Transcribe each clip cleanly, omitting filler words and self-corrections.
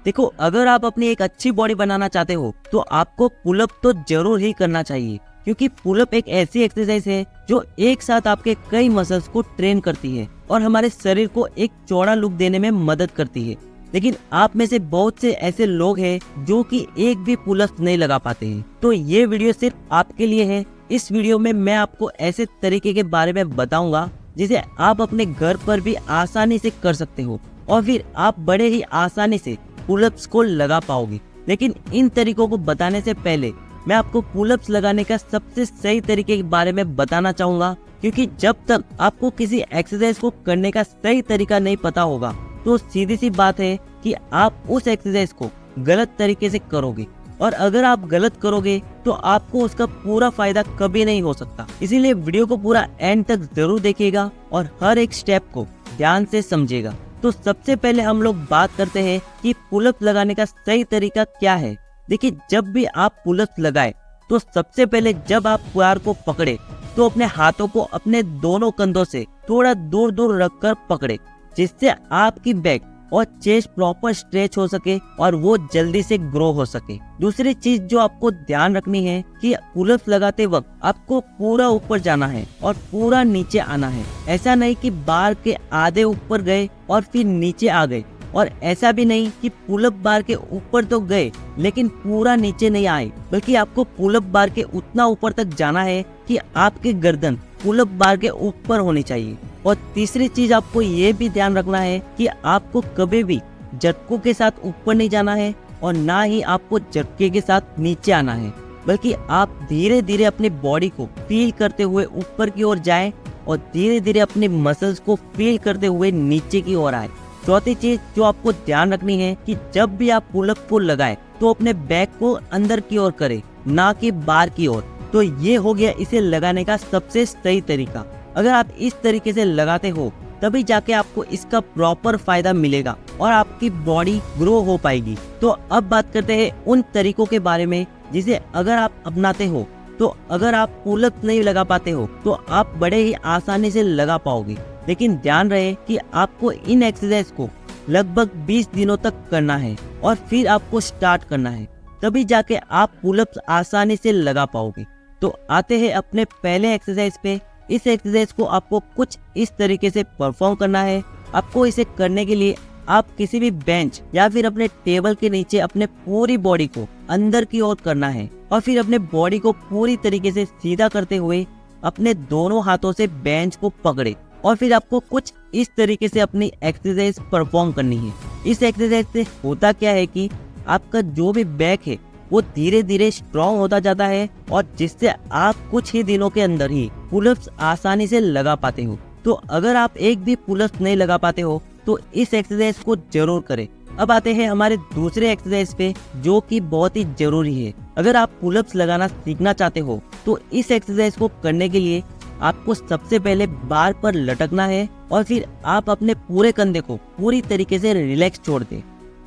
देखो, अगर आप अपनी एक अच्छी बॉडी बनाना चाहते हो तो आपको पुलअप तो जरूर ही करना चाहिए, क्योंकि पुलअप एक ऐसी एक्सरसाइज है जो एक साथ आपके कई मसल्स को ट्रेन करती है और हमारे शरीर को एक चौड़ा लुक देने में मदद करती है। लेकिन आप में से बहुत से ऐसे लोग हैं जो कि एक भी पुलअप नहीं लगा पाते हैं, तो ये वीडियो सिर्फ आपके लिए है। इस वीडियो में मैं आपको ऐसे तरीके के बारे में बताऊंगा जिसे आप अपने घर पर भी आसानी से कर सकते हो और फिर आप बड़े ही आसानी से पुलअप्स को लगा पाओगे। लेकिन इन तरीकों को बताने से पहले मैं आपको पुलअप्स लगाने का सबसे सही तरीके के बारे में बताना चाहूंगा, क्योंकि जब तक आपको किसी एक्सरसाइज को करने का सही तरीका नहीं पता होगा तो सीधी सी बात है कि आप उस एक्सरसाइज को गलत तरीके से करोगे, और अगर आप गलत करोगे तो आपको उसका पूरा फायदा कभी नहीं हो सकता। इसीलिए वीडियो को पूरा एंड तक जरूर देखिएगा और हर एक स्टेप को ध्यान से समझिएगा। तो सबसे पहले हम लोग बात करते हैं कि पुलअप लगाने का सही तरीका क्या है। देखिए, जब भी आप पुलअप लगाए तो सबसे पहले जब आप पैर को पकड़े तो अपने हाथों को अपने दोनों कंधों से थोड़ा दूर दूर रखकर पकड़े, जिससे आपकी बैक और चेस्ट प्रॉपर स्ट्रेच हो सके और वो जल्दी से ग्रो हो सके। दूसरी चीज जो आपको ध्यान रखनी है कि पुलअप्स लगाते वक्त आपको पूरा ऊपर जाना है और पूरा नीचे आना है। ऐसा नहीं कि बार के आधे ऊपर गए और फिर नीचे आ गए, और ऐसा भी नहीं कि पुलअप बार के ऊपर तो गए लेकिन पूरा नीचे नहीं आए, बल्कि आपको पुलअप बार के उतना ऊपर तक जाना है कि आपकी गर्दन पुलअप बार के ऊपर होनी चाहिए। और तीसरी चीज आपको ये भी ध्यान रखना है कि आपको कभी भी झटकों के साथ ऊपर नहीं जाना है और ना ही आपको झटके के साथ नीचे आना है, बल्कि आप धीरे धीरे अपनी बॉडी को फील करते हुए ऊपर की ओर जाएं और धीरे धीरे अपने मसल्स को फील करते हुए नीचे की ओर आए। चौथी चीज जो आपको ध्यान रखनी है कि जब भी आप पुलअप को लगाएं तो अपने बैक को अंदर की ओर करें, ना कि बाहर की ओर। तो ये हो गया इसे लगाने का सबसे सही तरीका। अगर आप इस तरीके से लगाते हो तभी जाके आपको इसका प्रॉपर फायदा मिलेगा और आपकी बॉडी ग्रो हो पाएगी। तो अब बात करते हैं उन तरीकों के बारे में जिसे अगर आप अपनाते हो तो अगर आप पुलअप नहीं लगा पाते हो तो आप बड़े ही आसानी से लगा पाओगे। लेकिन ध्यान रहे कि आपको इन एक्सरसाइज को लगभग 20 दिनों तक करना है और फिर आपको स्टार्ट करना है, तभी जाके आप पुलअप्स आसानी से लगा पाओगे। तो आते हैं अपने पहले एक्सरसाइज पे। इस एक्सरसाइज को आपको कुछ इस तरीके से परफॉर्म करना है। आपको इसे करने के लिए आप किसी भी बेंच या फिर अपने टेबल के नीचे अपने पूरी बॉडी को अंदर की ओर करना है और फिर अपने बॉडी को पूरी तरीके से सीधा करते हुए अपने दोनों हाथों से बेंच को पकड़े और फिर आपको कुछ इस तरीके से अपनी एक्सरसाइज परफॉर्म करनी है। इस एक्सरसाइज से होता क्या है कि आपका जो भी बैक है वो धीरे धीरे स्ट्रॉन्ग होता जाता है और जिससे आप कुछ ही दिनों के अंदर ही पुलअप्स आसानी से लगा पाते हो। तो अगर आप एक भी पुलअप्स नहीं लगा पाते हो तो इस एक्सरसाइज को जरूर करें। अब आते हैं हमारे दूसरे एक्सरसाइज पे जो कि बहुत ही जरूरी है। अगर आप पुलअप्स लगाना सीखना चाहते हो तो इस एक्सरसाइज को करने के लिए आपको सबसे पहले बार पर लटकना है और फिर आप अपने पूरे कंधे को पूरी तरीके से रिलैक्स छोड़ दें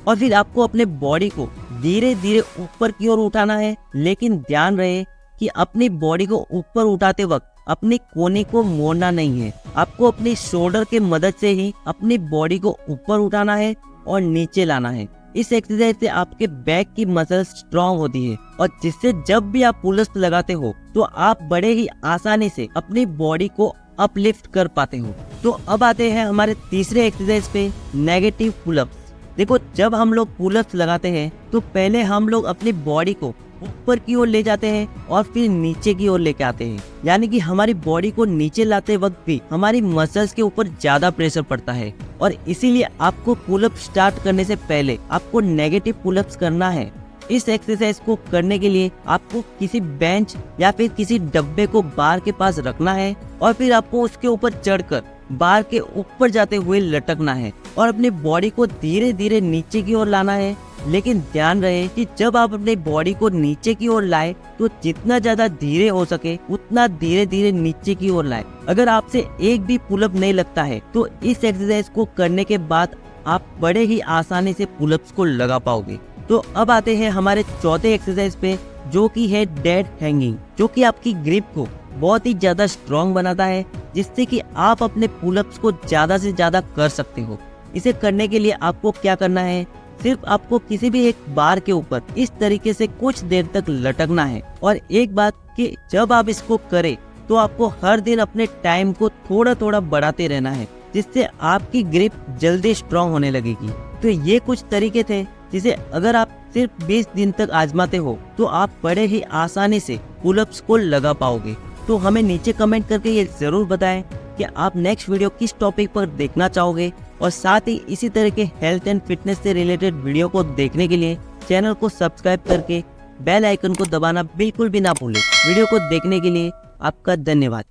और फिर आपको अपने बॉडी को धीरे धीरे ऊपर की ओर उठाना है। लेकिन ध्यान रहे कि अपनी बॉडी को ऊपर उठाते वक्त अपनी कोहनी को मोड़ना नहीं है। आपको अपनी शोल्डर के मदद से ही अपनी बॉडी को ऊपर उठाना है और नीचे लाना है। इस एक्सरसाइज से आपके बैक की मसल स्ट्रॉन्ग होती है और जिससे जब भी आप पुलअप्स लगाते हो तो आप बड़े ही आसानी से अपनी बॉडी को अपलिफ्ट कर पाते हो। तो अब आते हैं हमारे तीसरे एक्सरसाइज पे, नेगेटिव पुलअप्स। देखो, जब हम लोग पुलअप्स लगाते हैं तो पहले हम लोग अपनी बॉडी को ऊपर की ओर ले जाते हैं और फिर नीचे की ओर लेके आते हैं, यानी कि हमारी बॉडी को नीचे लाते वक्त भी हमारी मसल्स के ऊपर ज्यादा प्रेशर पड़ता है। और इसीलिए आपको पुलअप स्टार्ट करने से पहले आपको नेगेटिव पुलअप्स करना है। इस एक्सरसाइज को करने के लिए आपको किसी बेंच या फिर किसी डब्बे को बार के पास रखना है और फिर आपको उसके ऊपर चढ़कर बार के ऊपर जाते हुए लटकना है और अपनी बॉडी को धीरे धीरे नीचे की ओर लाना है। लेकिन ध्यान रहे कि जब आप अपनी बॉडी को नीचे की ओर लाए तो जितना ज्यादा धीरे हो सके उतना धीरे धीरे नीचे की ओर लाए। अगर आपसे एक भी पुलअप नहीं लगता है तो इस एक्सरसाइज को करने के बाद आप बड़े ही आसानी से पुलअप्स को लगा पाओगे। तो अब आते हैं हमारे चौथे एक्सरसाइज पे, जो कि है डेड हैंगिंग, जो कि आपकी ग्रिप को बहुत ही ज्यादा स्ट्रॉन्ग बनाता है, जिससे कि आप अपने पुलअप्स को ज्यादा से ज्यादा कर सकते हो। इसे करने के लिए आपको क्या करना है सिर्फ आपको किसी भी एक बार के ऊपर इस तरीके से कुछ देर तक लटकना है। और एक बात कि जब आप इसको करें तो आपको हर दिन अपने टाइम को थोड़ा थोड़ा बढ़ाते रहना है, जिससे आपकी ग्रिप जल्दी स्ट्रांग होने लगेगी। तो ये कुछ तरीके थे जिसे अगर आप सिर्फ 20 दिन तक आजमाते हो तो आप बड़े ही आसानी से पुलअप्स को लगा पाओगे। तो हमें नीचे कमेंट करके ये जरूर बताएं कि आप नेक्स्ट वीडियो किस टॉपिक पर देखना चाहोगे, और साथ ही इसी तरह के हेल्थ एंड फिटनेस से रिलेटेड वीडियो को देखने के लिए चैनल को सब्सक्राइब करके बेल आइकन को दबाना बिल्कुल भी ना भूलें। वीडियो को देखने के लिए आपका धन्यवाद।